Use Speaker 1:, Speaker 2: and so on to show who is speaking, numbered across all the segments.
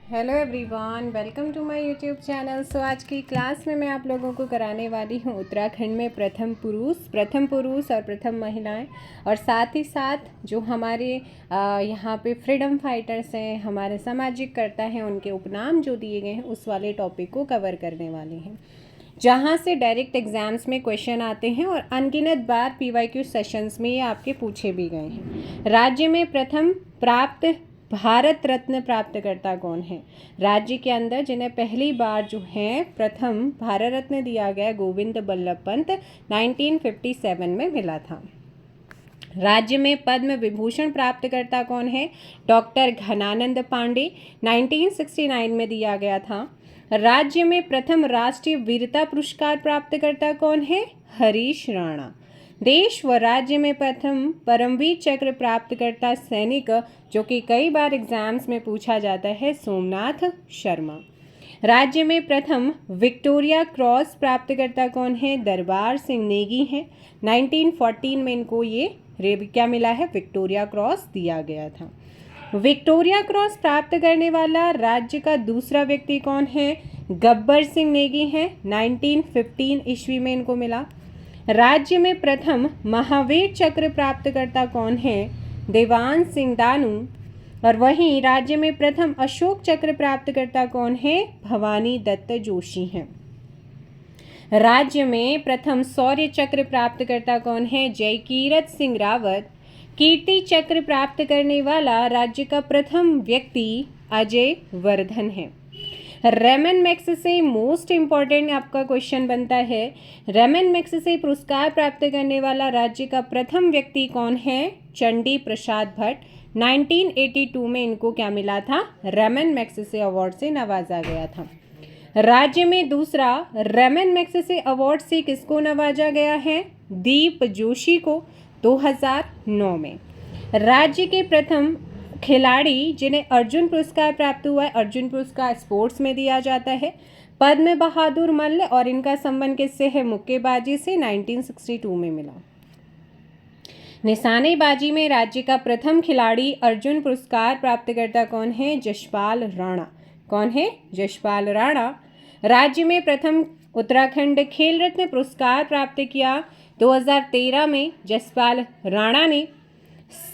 Speaker 1: Hello everyone, welcome to my YouTube channel. So आज की class में मैं आप लोगों को कराने वाली हूँ उत्तराखंड में प्रथम पुरुष और प्रथम महिलाएं, और साथ ही साथ जो हमारे यहाँ पे फ्रीडम फाइटर्स हैं, हमारे सामाजिक कर्ता हैं, उनके उपनाम जो दिए गए हैं उस वाले टॉपिक को कवर करने वाले हैं, जहाँ से डायरेक्ट एग्जाम्स में क्वेश्चन आते हैं और अनगिनत बार PYQ सेशंस में ये आपके पूछे भी गए हैं। राज्य में प्रथम प्राप्त भारत रत्न प्राप्तकर्ता कौन है? राज्य के अंदर जिन्हें पहली बार जो है प्रथम भारत रत्न दिया गया, गोविंद बल्लभ पंत 1957 में मिला था। राज्य में पद्म विभूषण प्राप्तकर्ता कौन है? डॉक्टर घनानंद पांडे 1969 में दिया गया था। राज्य में प्रथम राष्ट्रीय वीरता पुरस्कार प्राप्तकर्ता कौन है? हरीश राणा। देश व राज्य में प्रथम परमवीर चक्र प्राप्तकर्ता सैनिक, जो कि कई बार एग्जाम्स में पूछा जाता है, सोमनाथ शर्मा। राज्य में प्रथम विक्टोरिया क्रॉस प्राप्तकर्ता कौन है? दरबार सिंह नेगी हैं। 1914 में इनको ये क्या मिला है? विक्टोरिया क्रॉस दिया गया था। विक्टोरिया क्रॉस प्राप्त करने वाला राज्य का दूसरा व्यक्ति कौन है? गब्बर सिंह नेगी हैं। 1915 ईस्वी में इनको मिला। राज्य में प्रथम महावीर चक्र प्राप्तकर्ता कौन है? देवान सिंह दानू। और वहीं राज्य में प्रथम अशोक चक्र प्राप्तकर्ता कौन है? भवानी दत्त जोशी हैं। राज्य में प्रथम शौर्य चक्र प्राप्तकर्ता कौन है? जयकीरत सिंह रावत। कीर्ति चक्र प्राप्त करने वाला राज्य का प्रथम व्यक्ति अजय वर्धन है। रेमन मैग्सेसे मोस्ट इम्पॉर्टेंट आपका क्वेश्चन बनता है, रेमन मैग्सेसे पुरस्कार प्राप्त करने वाला राज्य का प्रथम व्यक्ति कौन है? चंडी प्रसाद भट्ट। 1982 में इनको क्या मिला था? रेमन मैग्सेसे अवार्ड से नवाजा गया था। राज्य में दूसरा रेमन मैग्सेसे अवार्ड से किसको नवाजा गया है? दीप जोशी को 2009 में। राज्य के प्रथम खिलाड़ी जिन्हें अर्जुन पुरस्कार प्राप्त हुआ है, अर्जुन पुरस्कार स्पोर्ट्स में दिया जाता है, पद्म बहादुर मल्ल, और इनका संबंध किससे है? मुक्केबाजी से। 1962 में मिला। निशानेबाजी में राज्य का प्रथम खिलाड़ी अर्जुन पुरस्कार प्राप्तकर्ता कौन है? जसपाल राणा। कौन है? जसपाल राणा। राज्य में प्रथम उत्तराखंड खेल रत्न पुरस्कार प्राप्त किया 2013 में जसपाल राणा ने।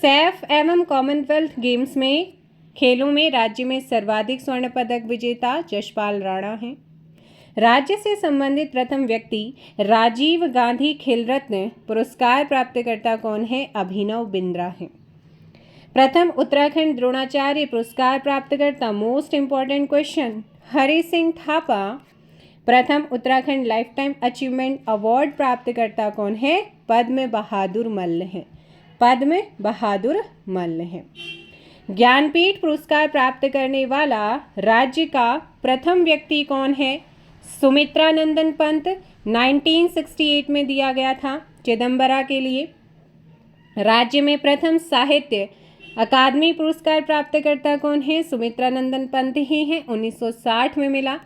Speaker 1: सैफ एवं कॉमनवेल्थ गेम्स में खेलों में राज्य में सर्वाधिक स्वर्ण पदक विजेता जसपाल राणा हैं। राज्य से संबंधित प्रथम व्यक्ति राजीव गांधी खेल रत्न पुरस्कार प्राप्तकर्ता कौन है? अभिनव बिंद्रा हैं। प्रथम उत्तराखंड द्रोणाचार्य पुरस्कार प्राप्तकर्ता, most important question, Hari Singh Thapa. प्रथम Uttarakhand life time achievement award प्राप्तकर्ता कौन है? पद्म बहादुर मल्ल हैं। पद्म बहादुर मल्ल हैं। ज्ञानपीठ पुरस्कार प्राप्त करने वाला राज्य का प्रथम व्यक्ति कौन है? सुमित्रा नंदन पंत। 1968 में दिया गया था चिदम्बरा के लिए। राज्य में प्रथम साहित्य अकादमी पुरस्कार प्राप्तकर्ता कौन है? सुमित्रा नंदन पंत ही हैं। 1960 में मिला।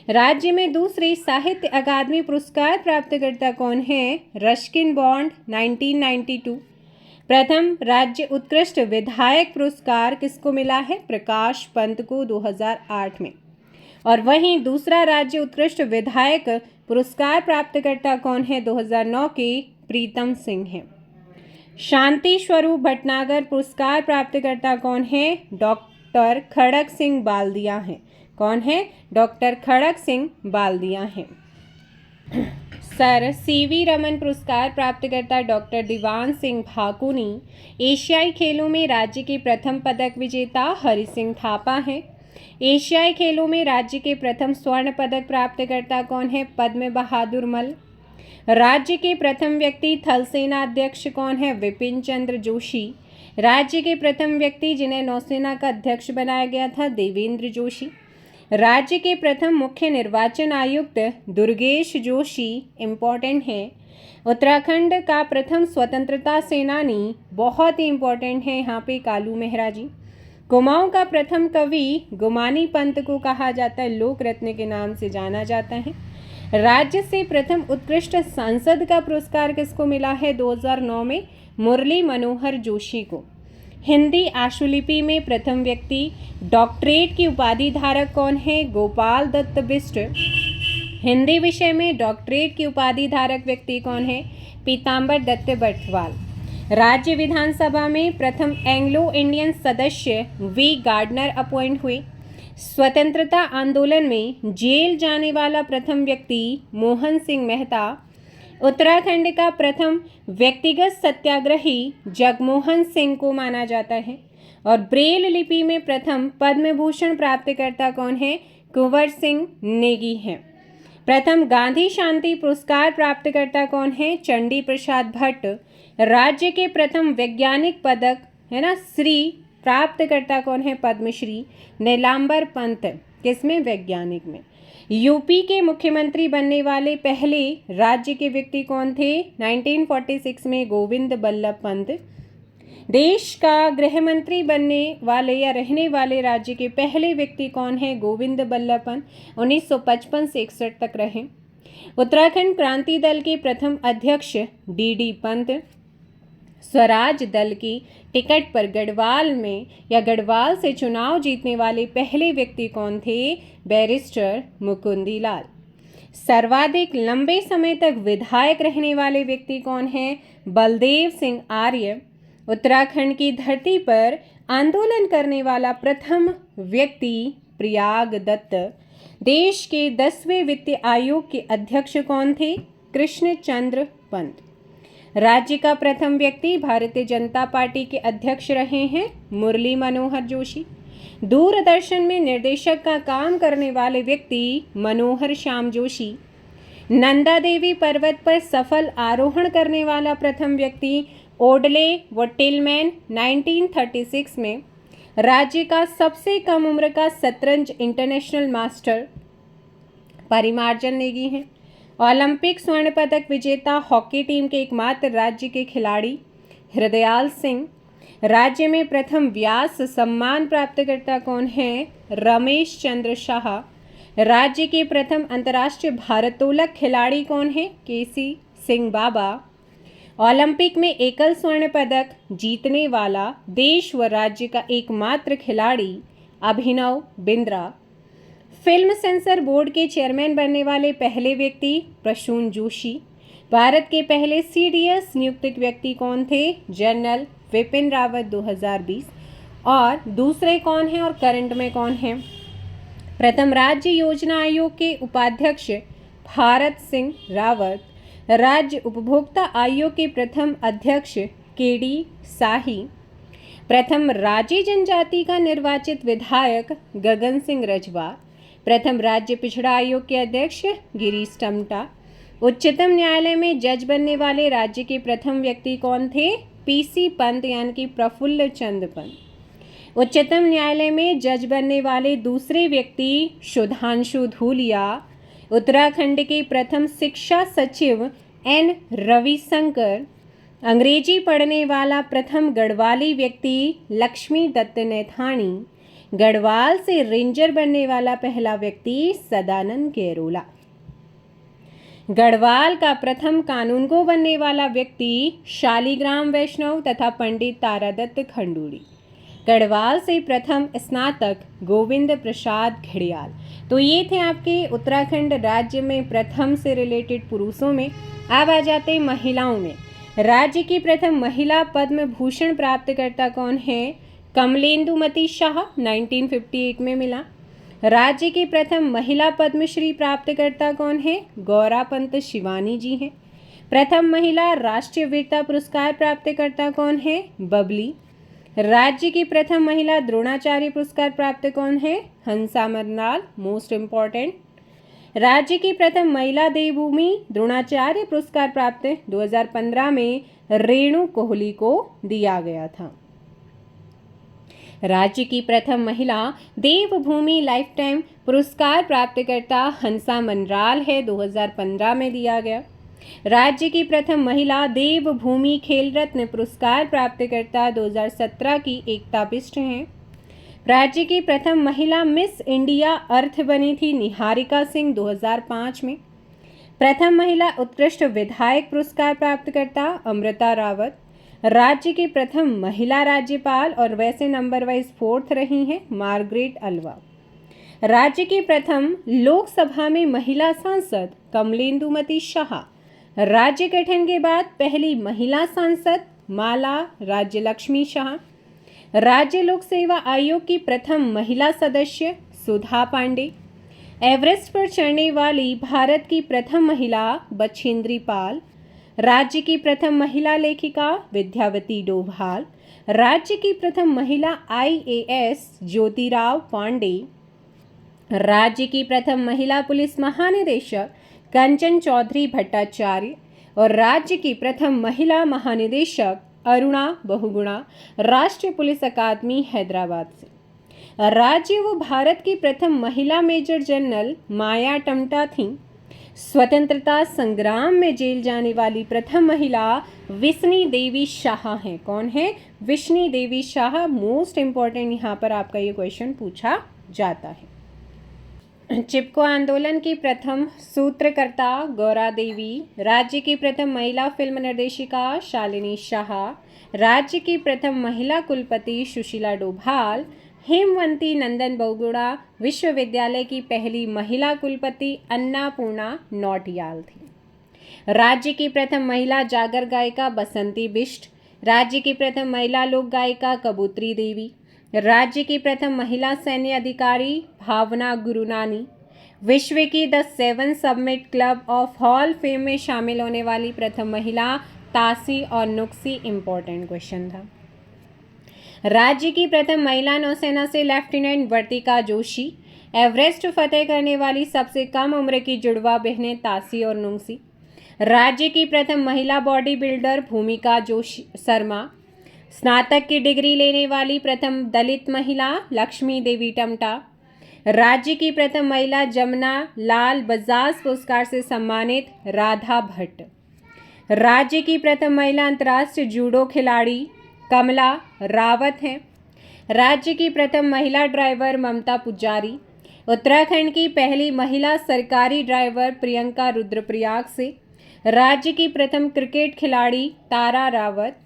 Speaker 1: राज्य में दूसरी साहित्य अकादमी पुरस्कार प्राप्तकर्ता कौन है? Ruskin bond. 1992। प्रथम राज्य उत्कृष्ट विधायक पुरस्कार किसको मिला है? प्रकाश पंत को 2008 में। और वहीं दूसरा राज्य उत्कृष्ट विधायक पुरस्कार प्राप्तकर्ता कौन है? 2009 के प्रीतम सिंह हैं। शांति स्वरूप भटनागर पुरस्कार प्राप्तकर्ता कौन है? डॉक्टर खड़क सिंह बाल्दिया हैं। कौन है? डॉक्टर खड़क सिंह बाल्दिया हैं। सर CV रमन पुरस्कार प्राप्तकर्ता डॉक्टर दीवान सिंह भाकुनी। एशियाई खेलों में राज्य के प्रथम पदक विजेता हरि सिंह थापा हैं। एशियाई खेलों में राज्य के प्रथम स्वर्ण पदक प्राप्तकर्ता कौन है? पद्म बहादुर मल्ल। राज्य के प्रथम व्यक्ति थल सेना अध्यक्ष कौन है? विपिन चंद्र जोशी। राज्य के प्रथम व्यक्ति जिन्हें नौसेना का अध्यक्ष बनाया गया था, देवेंद्र जोशी। राज्य के प्रथम मुख्य निर्वाचन आयुक्त दुर्गेश जोशी, इम्पॉर्टेंट है। उत्तराखंड का प्रथम स्वतंत्रता सेनानी, बहुत ही इम्पॉर्टेंट है यहाँ पे, कालू मेहरा जी। कुमाऊं का प्रथम कवि गुमानी पंत को कहा जाता है, लोक रत्न के नाम से जाना जाता है। राज्य से प्रथम उत्कृष्ट सांसद का पुरस्कार किसको मिला है? 2009 में मुरली मनोहर जोशी को। हिंदी आशुलिपि में प्रथम व्यक्ति डॉक्टरेट की उपाधि धारक कौन है? गोपाल दत्त बिष्ट। हिंदी विषय में डॉक्टरेट की उपाधि धारक व्यक्ति कौन है? पीताम्बर दत्त बर्थवाल। राज्य विधानसभा में प्रथम एंग्लो इंडियन सदस्य वी गार्डनर अपॉइंट हुए। स्वतंत्रता आंदोलन में जेल जाने वाला प्रथम व्यक्ति मोहन सिंह मेहता। उत्तराखंड का प्रथम व्यक्तिगत सत्याग्रही जगमोहन सिंह को माना जाता है। और ब्रेल लिपि में प्रथम पद्म भूषण प्राप्तकर्ता कौन है? कुंवर सिंह नेगी हैं। प्रथम गांधी शांति पुरस्कार प्राप्तकर्ता कौन है? चंडी प्रसाद भट्ट। राज्य के प्रथम वैज्ञानिक पदक है ना श्री प्राप्तकर्ता कौन है? पद्मश्री नीलांबर पंत। किसमें? वैज्ञानिक में। यूपी के मुख्यमंत्री बनने वाले पहले राज्य के व्यक्ति कौन थे? 1946 में गोविंद बल्लभ पंत। देश का गृह मंत्री बनने वाले या रहने वाले राज्य के पहले व्यक्ति कौन है? गोविंद बल्लभ पंत। 1955 से 61 तक रहे। उत्तराखंड क्रांति दल के प्रथम अध्यक्ष डी पंत। स्वराज दल की टिकट पर गढ़वाल में या गढ़वाल से चुनाव जीतने वाले पहले व्यक्ति कौन थे? बैरिस्टर मुकुंदी लाल। सर्वाधिक लंबे समय तक विधायक रहने वाले व्यक्ति कौन हैं? बलदेव सिंह आर्य। उत्तराखंड की धरती पर आंदोलन करने वाला प्रथम व्यक्ति प्रयाग दत्त। देश के 10वें वित्त आयोग के अध्यक्ष कौन थे? कृष्ण चंद्र पंत। राज्य का प्रथम व्यक्ति भारतीय जनता पार्टी के अध्यक्ष रहे हैं मुरली मनोहर जोशी। दूरदर्शन में निर्देशक का काम करने वाले व्यक्ति मनोहर श्याम जोशी। नंदा देवी पर्वत पर सफल आरोहण करने वाला प्रथम व्यक्ति ओडले वटिलमैन 1936 में। राज्य का सबसे कम उम्र का शतरंज इंटरनेशनल मास्टर परिमार्जन नेगी हैं। ओलंपिक स्वर्ण पदक विजेता हॉकी टीम के एकमात्र राज्य के खिलाड़ी हृदयाल सिंह। राज्य में प्रथम व्यास सम्मान प्राप्तकर्ता कौन है? रमेश चंद्र शाह। राज्य के प्रथम अंतर्राष्ट्रीय भारोत्तोलक खिलाड़ी कौन है? केसी सिंह बाबा। ओलंपिक में एकल स्वर्ण पदक जीतने वाला देश व राज्य का एकमात्र खिलाड़ी Abhinav Bindra. Film sensor board के चेयरमैन बनने वाले पहले व्यक्ति प्रसून जोशी। भारत के पहले सीडीएस नियुक्त व्यक्ति कौन थे? जनरल विपिन रावत 2020। और दूसरे कौन हैं और करंट में कौन हैं? प्रथम राज्य योजना आयोग के उपाध्यक्ष भारत सिंह रावत। राज्य उपभोक्ता आयोग के प्रथम अध्यक्ष केडी शाही। प्रथम राज्य जनजाति का निर्वाचित विधायक गगन सिंह रजवा। प्रथम राज्य पिछड़ा आयोग के अध्यक्ष गिरीश टमटा। उच्चतम न्यायालय में जज बनने वाले राज्य के प्रथम व्यक्ति कौन थे? पीसी पंत यानी कि प्रफुल्ल चंद पंत। उच्चतम न्यायालय में जज बनने वाले दूसरे व्यक्ति सुधांशु धूलिया। उत्तराखंड के प्रथम शिक्षा सचिव एन रविशंकर। अंग्रेजी पढ़ने वाला प्रथम गढ़वाली व्यक्ति लक्ष्मी दत्त नैथानी। गढ़वाल से रेंजर बनने वाला पहला व्यक्ति सदानंद गेरोला। गढ़वाल का प्रथम कानूनगो बनने वाला व्यक्ति शालीग्राम वैष्णव तथा पंडित तारादत्त खंडूड़ी। गढ़वाल से प्रथम स्नातक गोविंद प्रसाद घड़ियाल। तो ये थे आपके उत्तराखंड राज्य में प्रथम से रिलेटेड पुरुषों में। अब आ जाते हैं महिलाओं में। राज्य की प्रथम महिला पद्म भूषण प्राप्तकर्ता कौन है? कमलेंदुमती शाह 1958 में मिला। राज्य की प्रथम महिला पद्मश्री प्राप्तकर्ता कौन है? गौरापंत शिवानी जी हैं। प्रथम महिला राष्ट्रीय वीरता पुरस्कार प्राप्तकर्ता कौन है? बबली। राज्य की प्रथम महिला द्रोणाचार्य पुरस्कार प्राप्त कौन है? हंसा मरनाल। Most important. राज्य की प्रथम महिला देवभूमि द्रोणाचार्य पुरस्कार प्राप्त 2015 में रेणु कोहली को दिया गया था। राज्य की प्रथम महिला देवभूमि लाइफ टाइम पुरस्कार प्राप्तकर्ता हंसा मनराल है, 2015 में दिया गया। राज्य की प्रथम महिला देवभूमि खेल रत्न पुरस्कार प्राप्तकर्ता 2017 की एकता बिष्ट हैं। राज्य की प्रथम महिला मिस इंडिया अर्थ बनी थी निहारिका सिंह 2005 में। प्रथम महिला उत्कृष्ट विधायक पुरस्कार प्राप्तकर्ता अमृता रावत। राज्य की प्रथम महिला राज्यपाल और वैसे नंबर वाइज 4th रही हैं मार्गरेट अल्वा। राज्य की प्रथम लोकसभा में महिला सांसद कमलेंदुमती शाह। राज्य गठन के बाद पहली महिला सांसद माला राज्यलक्ष्मी शाह। राज्य लोक सेवा आयोग की प्रथम महिला सदस्य सुधा पांडे। एवरेस्ट पर चढ़ने वाली भारत की प्रथम महिला बछेंद्री पाल। राज्य की प्रथम महिला लेखिका विद्यावती डोभाल। राज्य की प्रथम महिला IAS ज्योतिराव पांडे। राज्य की प्रथम महिला पुलिस महानिदेशक कंचन चौधरी भट्टाचार्य और राज्य की प्रथम महिला महानिदेशक अरुणा बहुगुणा राष्ट्रीय पुलिस अकादमी हैदराबाद से। राज्य व भारत की प्रथम महिला मेजर जनरल माया टमटा थीं। स्वतंत्रता संग्राम में जेल जाने वाली प्रथम महिला विष्णी देवी शाह हैं। कौन है? विष्णी देवी शाह। मोस्ट इंपॉर्टेंट यहाँ पर आपका ये क्वेश्चन पूछा जाता है। चिपको आंदोलन की प्रथम सूत्रकर्ता गौरा देवी। राज्य की प्रथम महिला फिल्म निर्देशिका शालिनी शाह। राज्य की प्रथम महिला कुलपति सुशीला डोभाल। हेमवंती नंदन बहुगुणा विश्वविद्यालय की पहली महिला कुलपति अन्नापूर्णा नौटियाल थी। राज्य की प्रथम महिला जागर गायिका बसंती बिष्ट। राज्य की प्रथम महिला लोक गायिका कबूतरी देवी। राज्य की प्रथम महिला सैन्य अधिकारी भावना गुरुनानी। विश्व की the 7 submit club of hall fame में शामिल होने वाली प्रथम महिला तासी और नुक्सी। इंपॉर्टेंट क्वेश्चन था। राज्य की प्रथम महिला नौसेना से लेफ्टिनेंट वर्तिका जोशी। एवरेस्ट फतेह करने वाली सबसे कम उम्र की जुड़वा बहनें तासी और नुंगसी। राज्य की प्रथम महिला बॉडी बिल्डर भूमिका जोशी शर्मा। स्नातक की डिग्री लेने वाली प्रथम दलित महिला लक्ष्मी देवी टमटा। राज्य की प्रथम महिला जमुना लाल बजाज पुरस्कार से सम्मानित राधा भट्ट। राज्य की प्रथम महिला अंतर्राष्ट्रीय जूडो खिलाड़ी कमला रावत हैं। राज्य की प्रथम महिला ड्राइवर ममता पुजारी। उत्तराखंड की पहली महिला सरकारी ड्राइवर प्रियंका रुद्रप्रयाग से। राज्य की प्रथम क्रिकेट खिलाड़ी तारा रावत।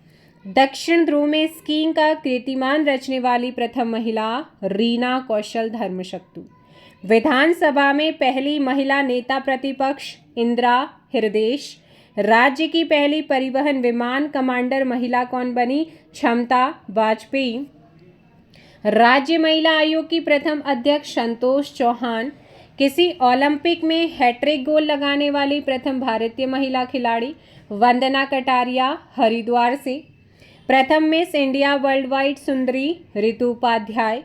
Speaker 1: दक्षिण ध्रुव में स्कीइंग का कीर्तिमान रचने वाली प्रथम महिला रीना कौशल धर्मशक्तु। विधानसभा में पहली महिला नेता प्रतिपक्ष इंदिरा हृदयेश। राज्य की पहली परिवहन विमान कमांडर महिला कौन बनी? क्षमता वाजपेयी। राज्य महिला आयोग की प्रथम अध्यक्ष संतोष चौहान। किसी ओलंपिक में हैट्रिक गोल लगाने वाली प्रथम भारतीय महिला खिलाड़ी वंदना कटारिया हरिद्वार से। प्रथम मिस इंडिया वर्ल्ड वाइड सुंदरी ऋतु उपाध्याय।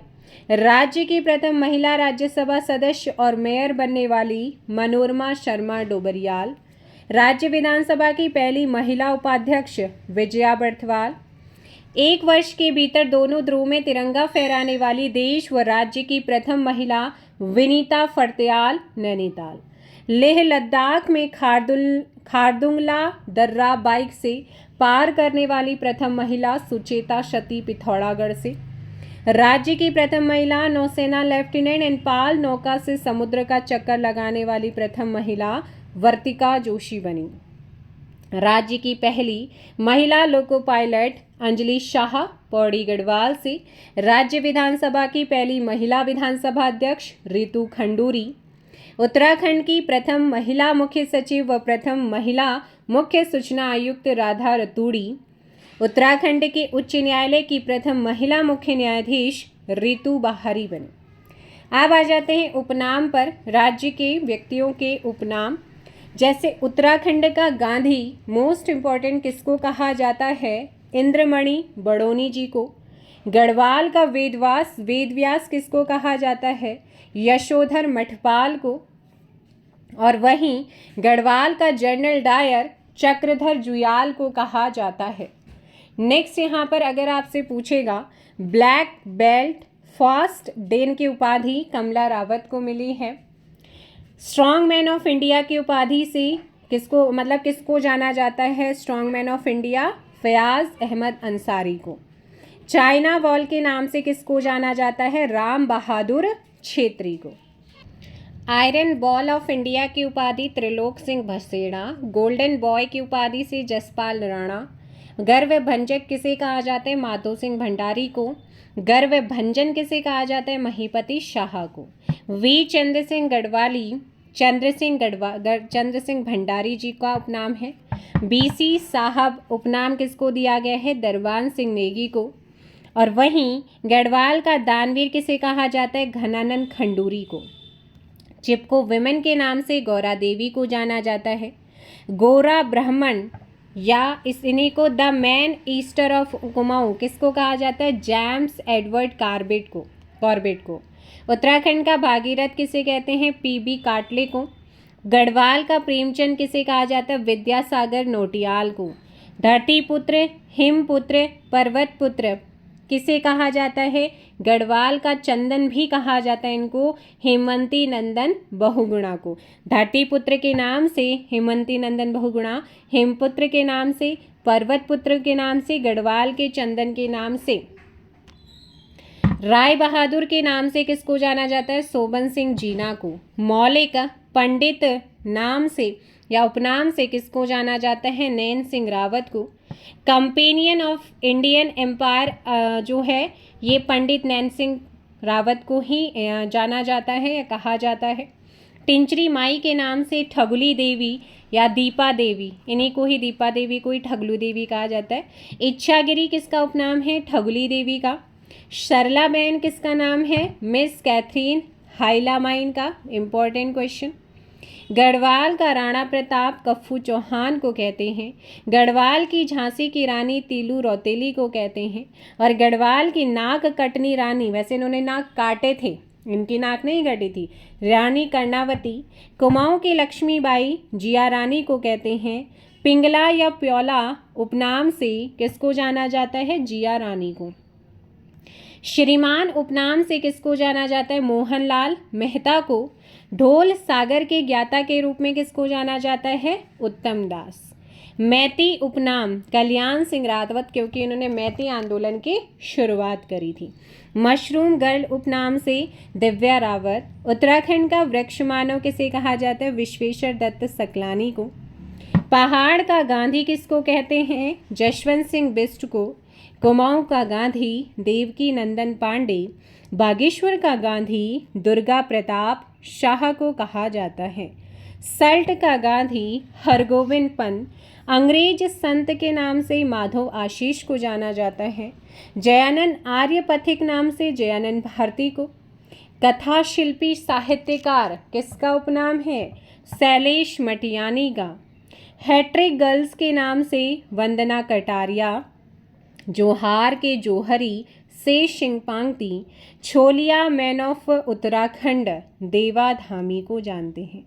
Speaker 1: राज्य की प्रथम महिला राज्यसभा सदस्य और मेयर बनने वाली मनोरमा शर्मा डोबरियाल। राज्य विधानसभा की पहली महिला उपाध्यक्ष विजया बर्थवाल। 1 वर्ष के भीतर दोनों ध्रुव में तिरंगा फहराने वाली देश व राज्य की प्रथम महिला विनीता फर्त्याल नैनीताल। लेह लद्दाख में खारदुंगला दर्रा बाइक से पार करने वाली प्रथम महिला सुचेता शती पिथौरागढ़ से। राज्य की प्रथम महिला नौसेना लेफ्टिनेंट इनपाल नौका से समुद्र का चक्कर लगाने वाली प्रथम महिला वर्तिका जोशी बनी। राज्य की पहली महिला लोको पायलट अंजलि शाह पौड़ी गढ़वाल से। राज्य विधानसभा की पहली महिला विधानसभा अध्यक्ष रितु खंडूरी। उत्तराखंड की प्रथम महिला मुख्य सचिव व प्रथम महिला मुख्य सूचना आयुक्त राधा रतूड़ी। उत्तराखंड के उच्च न्यायालय की प्रथम महिला मुख्य न्यायाधीश रितु बाहरी बनी। अब आ जाते हैं उपनाम पर। राज्य के व्यक्तियों के उपनाम, जैसे उत्तराखंड का गांधी मोस्ट इम्पॉर्टेंट किसको कहा जाता है? इंद्रमणि बड़ोनी जी को। गढ़वाल का वेदव्यास किसको कहा जाता है? यशोधर मठपाल को। और वहीं गढ़वाल का जनरल डायर चक्रधर जुयाल को कहा जाता है। नेक्स्ट यहाँ पर अगर आपसे पूछेगा ब्लैक बेल्ट फास्ट डेन की उपाधि कमला रावत को मिली है। स्ट्रॉन्ग मैन ऑफ इंडिया की उपाधि से किसको जाना जाता है? Strong man of India Fayaz Ahmad Ansari को। चाइना वॉल के नाम से किसको जाना जाता है? राम बहादुर छेत्री को। आयरन बॉल ऑफ इंडिया की उपाधि त्रिलोक सिंह भसेड़ा। गोल्डन बॉय की उपाधि से जसपाल राणा। गर्व भंजक किसे कहा जाता है? माधो सिंह भंडारी को। गर्व भंजन किसे कहा जाता है? महीपति शाह को। वी चंद्र सिंह भंडारी जी का उपनाम है। बीसी साहब उपनाम किसको दिया गया है? दरबान सिंह नेगी को। और वहीं गढ़वाल का दानवीर किसे कहा जाता है? घनानंद खंडूरी को। चिपको विमेन के नाम से गौरा देवी को जाना जाता है। गोरा ब्राह्मण या इन्हीं को the man ester of Kumaon किसको कहा जाता है? जेम्स एडवर्ड कॉर्बेट को। उत्तराखंड का भागीरथ किसे कहते हैं? पीबी काटले को। गढ़वाल का प्रेमचंद किसे कहा जाता है? विद्यासागर नोटियाल को। धरतीपुत्र, हिमपुत्र, पर्वतपुत्र किसे कहा जाता है? गढ़वाल का चंदन भी कहा जाता है इनको, हेमंती नंदन बहुगुणा को। धरतीपुत्र के नाम से हेमंती नंदन बहुगुणा, हेमपुत्र के नाम से, पर्वतपुत्र के नाम से, गढ़वाल के चंदन के नाम से। राय बहादुर के नाम से किसको जाना जाता है? सोबन सिंह जीना को। मौलिक पंडित नाम से या उपनाम से किसको जाना जाता है? नैन सिंह रावत को। कंपेनियन ऑफ इंडियन एम्पायर जो है ये पंडित नैन सिंह रावत को ही जाना जाता है या कहा जाता है। टिंचरी माई के नाम से ठगुली देवी या दीपा देवी, इन्हीं को ही दीपा देवी को ही ठगलू देवी कहा जाता है। इच्छागिरी किसका उपनाम है? ठगुली देवी का। सरला बहन किसका नाम है? मिस कैथरीन हाइलामाइन का। Important question. गढ़वाल का राणा प्रताप कफ्फू चौहान को कहते हैं। गढ़वाल की झांसी की रानी तीलू रौतेली को कहते हैं। और गढ़वाल की नाक कटनी रानी, वैसे इन्होंने नाक काटे थे, इनकी नाक नहीं कटी थी, रानी कर्णावती। कुमाऊं की लक्ष्मीबाई जिया रानी को कहते हैं। पिंगला या प्योला उपनाम से किसको जाना जाता है? जिया रानी को। श्रीमान उपनाम से किसको जाना जाता है? मोहनलाल मेहता को। ढोल सागर के ज्ञाता के रूप में किसको जाना जाता है? उत्तम दास। मैती उपनाम कल्याण सिंह रावत, क्योंकि इन्होंने मैती आंदोलन की शुरुआत करी थी। मशरूम गर्ल उपनाम से दिव्या रावत। उत्तराखंड का वृक्ष मानव किसे कहा जाता है? विश्वेश्वर दत्त सकलानी को। पहाड़ का गांधी किसको कहते हैं? जशवंत सिंह बिष्ट को। कुमाऊं का गांधी देवकी नंदन पांडे। बागेश्वर का गांधी दुर्गा प्रताप शाह को कहा जाता है। सल्ट का गांधी हरगोविंद पंत। अंग्रेज संत के नाम से माधव आशीष को जाना जाता है। जयानंद आर्य पथिक नाम से जयानंद भारती को। कथा शिल्पी साहित्यकार किसका उपनाम है? शैलेश मटियानी का। हैट्रिक गर्ल्स के नाम से वंदना कटारिया। जोहार के जोहरी से शिंगपांगती। छोलिया मैन ऑफ उत्तराखंड देवा धामी को जानते हैं।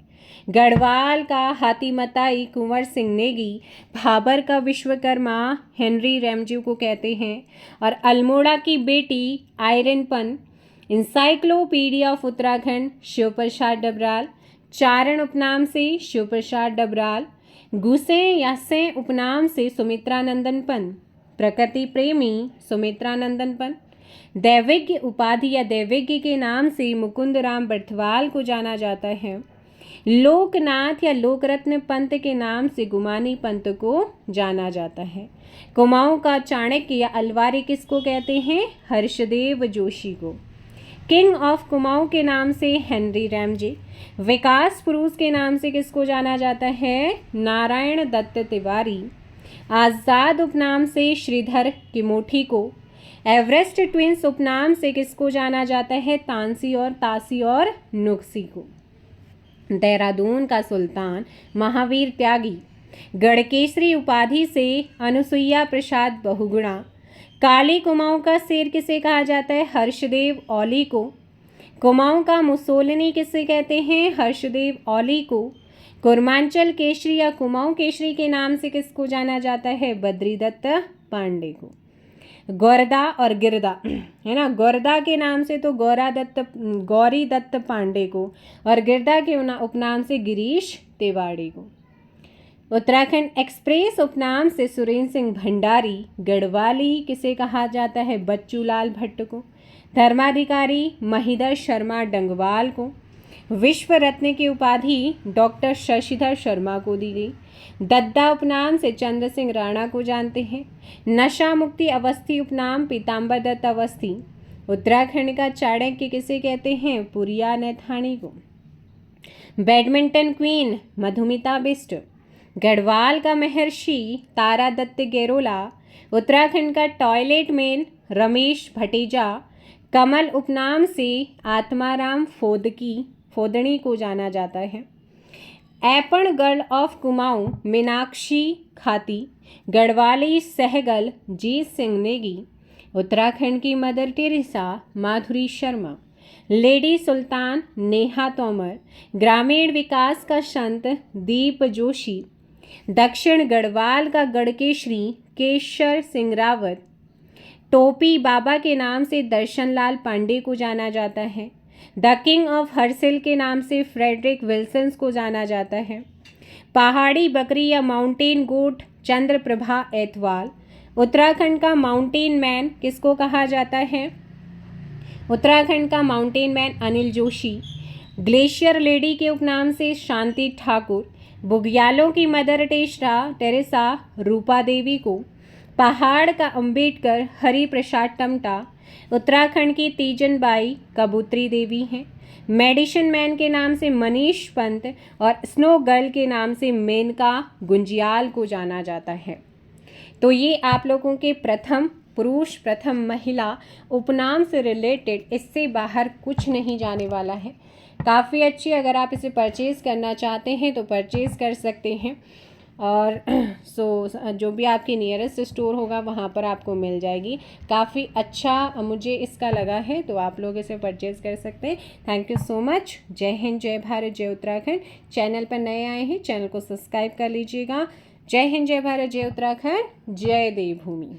Speaker 1: गढ़वाल का हाथीमताई कुंवर सिंह नेगी। भाबर का विश्वकर्मा हेनरी रेमजू को कहते हैं। और अल्मोड़ा की बेटी आयरन पन। इंसाइक्लोपीडिया ऑफ उत्तराखंड शिव प्रसाद डबराल। चारण उपनाम से शिव प्रसाद डबराल। गुसे या से उपनाम से सुमित्रा नंदन पन। प्रकृति प्रेमी सुमित्रा नंदन पन। दैविज्ञ उपाधि या दैविज्ञ के नाम से मुकुंद राम बर्थवाल को जाना जाता है। लोकनाथ या लोकरत्न पंत के नाम से गुमानी पंत को जाना जाता है। कुमाऊं का चाणक्य या अलवारी किसको कहते हैं? हर्षदेव जोशी को। किंग ऑफ कुमाऊं के नाम से हेनरी रैमजे। विकास पुरुष के नाम से किसको जाना जाता है? नारायण दत्त तिवारी। आज़ाद उपनाम से श्रीधर किमोठी को। एवरेस्ट ट्विंस उपनाम से किसको जाना जाता है? तानसी और नुक्सी को। देहरादून का सुल्तान महावीर त्यागी। गढ़केसरी उपाधि से अनुसुईया प्रसाद बहुगुणा। काली कुमाऊं का शेर किसे कहा जाता है? हर्षदेव औली को। कुमाऊं का मुसोलिनी किसे कहते हैं? हर्षदेव औली को। कुर्मांचल केसरी या कुमाऊं केसरी के नाम से किसको जाना जाता है? बद्रीदत्त पांडे को। गौरदा और गिरदा है ना, गौरदा के नाम से तो गौरी दत्त पांडे को और गिरदा के उपनाम से गिरीश तिवाड़ी को। उत्तराखंड एक्सप्रेस उपनाम से सुरेंद्र सिंह भंडारी। गढ़वाली किसे कहा जाता है? बच्चूलाल भट्ट को। धर्माधिकारी महिदर शर्मा डंगवाल को। विश्व रत्न की उपाधि डॉक्टर शशिधर शर्मा को दी गई। दद्दा उपनाम से चंद्र सिंह राणा को जानते हैं। नशा मुक्ति अवस्थी उपनाम पीताम्बर दत्त अवस्थी। उत्तराखंड का चाणक्य किसे कहते हैं? पुरिया नैथानी को। Badminton queen Madhumita Bisht. गढ़वाल का महर्षि तारा दत्त गेरोला। उत्तराखंड का टॉयलेट मैन रमेश भटेजा। कमल उपनाम से आत्माराम फोदणी को जाना जाता है। Aipan girl of Kumaon Meenakshi Khati. गढ़वाली सहगल जीत सिंह नेगी। उत्तराखंड की mother Teresa Madhuri Sharma. Lady sultan Neha Tomar. ग्रामीण विकास का संत दीप जोशी। दक्षिण गढ़वाल का गढ़केशरी केशर सिंह रावत। टोपी बाबा के नाम से दर्शन लाल पांडे को जाना जाता है। द किंग ऑफ हर्सिल के नाम से फ्रेडरिक विल्सन्स को जाना जाता है। पहाड़ी बकरी या माउंटेन गोट चंद्रप्रभा एतवाल। उत्तराखंड का माउंटेन मैन किसको कहा जाता है? उत्तराखंड का mountain man Anil Joshi. Glacier lady के उपनाम से शांति ठाकुर। बुग्यालों की मदर टेरेसा रूपा देवी को। पहाड़ का अंबेडकर हरि प्रसाद टमटा। उत्तराखंड की तीजनबाई कबूतरी देवी हैं। मेडिसिन मैन के नाम से मनीष पंत और स्नो गर्ल के नाम से मेनका गुंजियाल को जाना जाता है। तो ये आप लोगों के प्रथम पुरुष प्रथम महिला उपनाम से रिलेटेड, इससे बाहर कुछ नहीं जाने वाला है। काफ़ी अच्छी, अगर आप इसे परचेज़ करना चाहते हैं तो परचेज़ कर सकते हैं। और जो भी आपके नियरेस्ट स्टोर होगा वहाँ पर आपको मिल जाएगी। काफ़ी अच्छा मुझे इसका लगा है, तो आप लोग इसे परचेज़ कर सकते हैं। Thank you so much. जय हिंद, जय भारत, जय उत्तराखंड। चैनल पर नए आए हैं, चैनल को सब्सक्राइब कर लीजिएगा। जय हिंद, जय भारत, जय उत्तराखंड, जय देवभूमि।